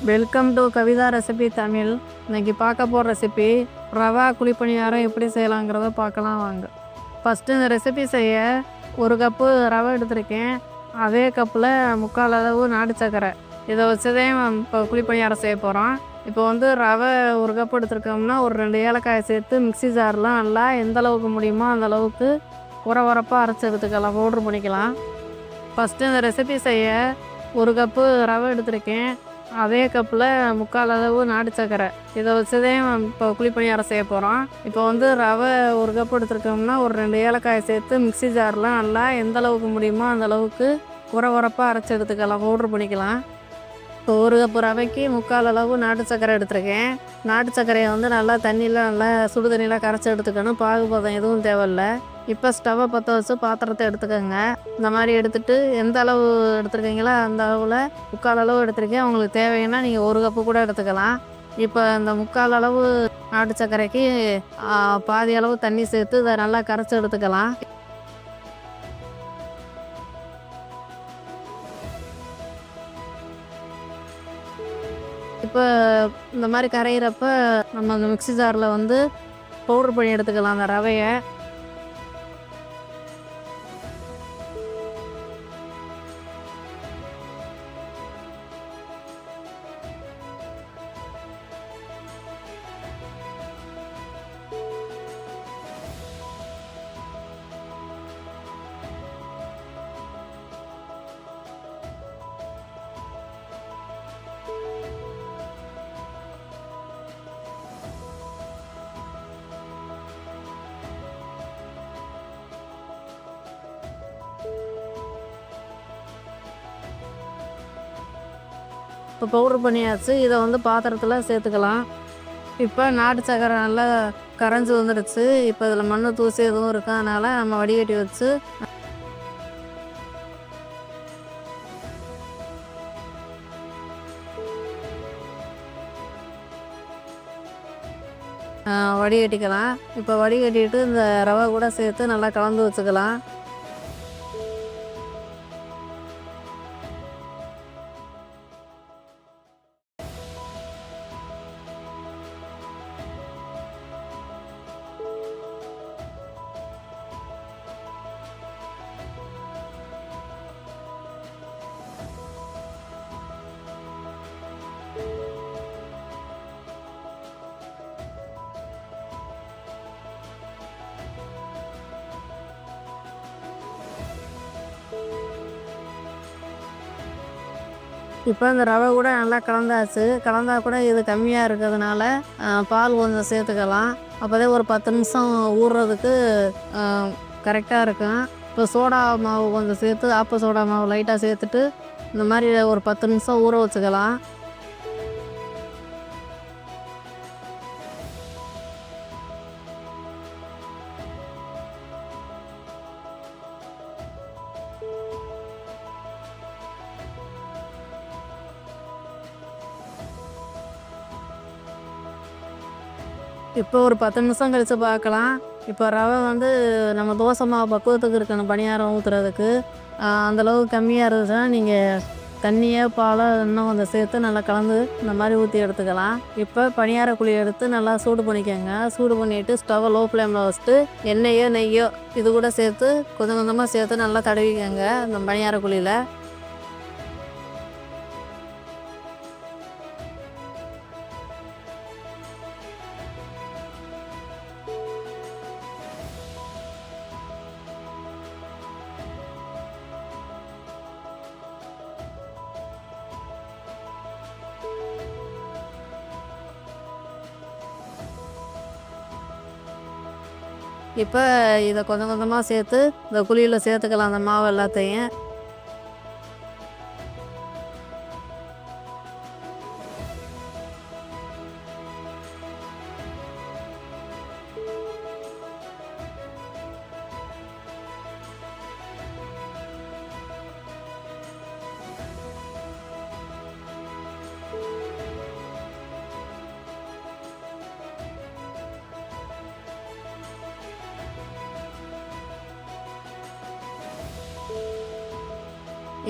Welcome to Kavitha recipe Tamil. இன்னைக்கு பார்க்க போகிற ரெசிபி ரவா குழிப்பணியாரம் எப்படி செய்யலாங்கிறத பார்க்கலாம் வாங்க. ஃபஸ்ட்டு இந்த ரெசிபி செய்ய 1 கப்பு ரவை எடுத்திருக்கேன். அதே கப்பில் 3/4 அளவு நாட்டு சர்க்கரை. இதை வச்சுதான் இப்போ குழிப்பணியாரம் செய்ய போகிறோம். இப்போ ரவை 1 கப்பு எடுத்துருக்கோம்னா ஒரு 2 ஏலக்காயை சேர்த்து மிக்சி ஜாரில் நல்லா எந்த அளவுக்கு முடியுமோ அந்த அளவுக்கு உரப்பாக அரைச்சி எடுத்துக்கலாம், பவுட்ரு பண்ணிக்கலாம். ஃபஸ்ட்டு இந்த ரெசிபி செய்ய 1 கப்பு ரவை எடுத்திருக்கேன். அதே கப்பில் 3/4 அளவு நாட்டு சர்க்கரை. இதை வச்சுதான் இப்போ குழிப்பணியாரம் செய்ய போகிறோம். இப்போ ரவை 1 கப்பு எடுத்துருக்கோம்னா ஒரு 2 ஏலக்காயை சேர்த்து மிக்சி ஜாரில் நல்லா எந்த அளவுக்கு முடியுமோ அந்த அளவுக்கு உரப்பாக அரைச்சி எடுத்துக்கலாம், பவுட்ரு பண்ணிக்கலாம். இப்போ 1 கப்பு ரவைக்கு 3/4 அளவு நாட்டு சர்க்கரை எடுத்துருக்கேன். நாட்டு சர்க்கரையை நல்லா நல்லா சுடு தண்ணியில் கரைச்சி எடுத்துக்கணும். பாகுபதம் எதுவும் தேவையில்லை. இப்போ ஸ்டவ்வை பற்ற வச்சு பாத்திரத்தை எடுத்துக்கோங்க. இந்த மாதிரி எடுத்துகிட்டு எந்த அளவு எடுத்துருக்கீங்களோ அந்த அளவில் 3/4 அளவு எடுத்துருக்கேன். உங்களுக்கு தேவைன்னா நீங்கள் 1 கப்பு கூட எடுத்துக்கலாம். இப்போ இந்த 3/4 அளவு நாட்டு சர்க்கரைக்கு பாதி அளவு தண்ணி சேர்த்து இதை நல்லா கரைச்சி எடுத்துக்கலாம். இப்போ இந்த மாதிரி கரையிறப்ப நம்ம அந்த மிக்சி ஜாரில் பவுட்ரு பண்ணி எடுத்துக்கலாம் அந்த ரவையை. இப்போ பவுட்ரு பண்ணியாச்சு. இதை பாத்திரத்தில் சேர்த்துக்கலாம். இப்போ நாட்டு சர்க்கரை நல்லா கரைஞ்சி வந்துடுச்சு. இப்போ இதில் மண் தூசி எதுவும் இருக்கு, அதனால் நம்ம வடிகட்டி வச்சு வடிகட்டிக்கலாம். இப்போ வடிகட்டிட்டு இந்த ரவை கூட சேர்த்து நல்லா கலந்து வச்சுக்கலாம். இப்போ இந்த ரவை கூட நல்லா கலந்தாச்சு. கலந்தா கூட இது கம்மியாக இருக்கிறதுனால பால் கொஞ்சம் சேர்த்துக்கலாம். அப்போதே ஒரு 10 நிமிஷம் ஊறுறதுக்கு கரெக்டாக இருக்கும். இப்போ சோடா மாவு கொஞ்சம் சேர்த்து, ஆப்ப சோடா மாவு லைட்டாக சேர்த்துட்டு இந்த மாதிரி ஒரு 10 நிமிஷம் ஊற வச்சுக்கலாம். இப்போ ஒரு 10 நிமிஷம் கழித்து பார்க்கலாம். இப்போ ரவை நம்ம தோசை மாவு பக்குவத்துக்கு இருக்கணும் பணியாரம் ஊற்றுறதுக்கு. அந்தளவுக்கு கம்மியாக இருந்துச்சுன்னா நீங்கள் தண்ணியோ பாலோ இன்னும் கொஞ்சம் சேர்த்து நல்லா கலந்து இந்த மாதிரி ஊற்றி எடுத்துக்கலாம். இப்போ பணியார குழி எடுத்து நல்லா சூடு பண்ணிக்கோங்க. சூடு பண்ணிவிட்டு ஸ்டவ்வை லோ ஃப்ளேமில் வச்சுட்டு எண்ணெயோ நெய்யோ இது கூட சேர்த்து கொஞ்சம் கொஞ்சமாக சேர்த்து நல்லா தடவிக்கோங்க இந்த பணியார குழியில். இப்போ இதை கொஞ்சம் கொஞ்சமாக சேர்த்து இந்த குழியில் சேர்த்துக்கலாம் அந்த மாவு எல்லாத்தையும்.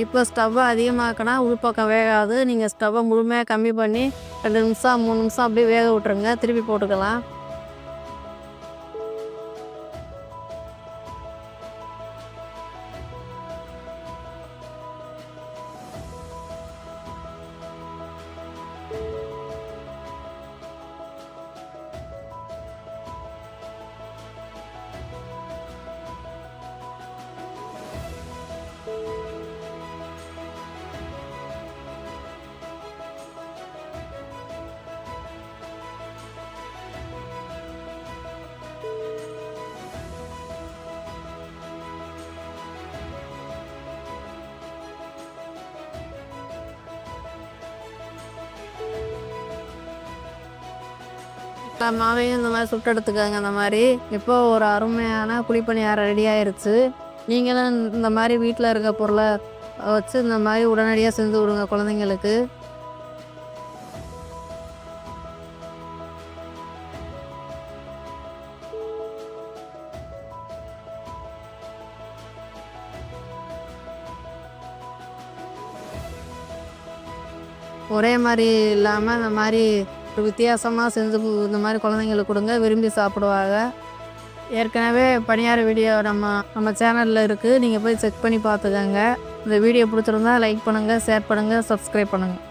இப்போ ஸ்டவ்வை அதிகமாக்கினா உள்பக்கம் வேகாது. நீங்கள் ஸ்டவ்வை முழுமையாக கம்மி பண்ணி 2 நிமிஷம் 3 நிமிஷம் அப்படியே வேக விட்ருங்க. திருப்பி போட்டுக்கலாம். மாவையும் இந்த மாதிரி சுட்டு எடுத்துக்கோங்க. இந்த மாதிரி இப்போ ஒரு அருமையான குழிப்பணியாரம் ரெடி ஆயிருச்சு. நீங்களும் இந்த மாதிரி வீட்டில் இருக்க பொருளை வச்சு இந்த மாதிரி உடனடியாக செஞ்சு விடுங்க குழந்தைங்களுக்கு. ஒரே மாதிரி இல்லாமல் இந்த மாதிரி ஒரு வித்தியாசமாக செஞ்சு இந்த மாதிரி குழந்தைங்களுக்கு கொடுங்க, விரும்பி சாப்பிடுவாங்க. ஏற்கனவே பணியார வீடியோ நம்ம சேனலில் இருக்குது. நீங்கள் போய் செக் பண்ணி பார்த்துக்கோங்க. இந்த வீடியோ பிடிச்சிருந்தா லைக் பண்ணுங்கள், ஷேர் பண்ணுங்கள், சப்ஸ்கிரைப் பண்ணுங்கள்.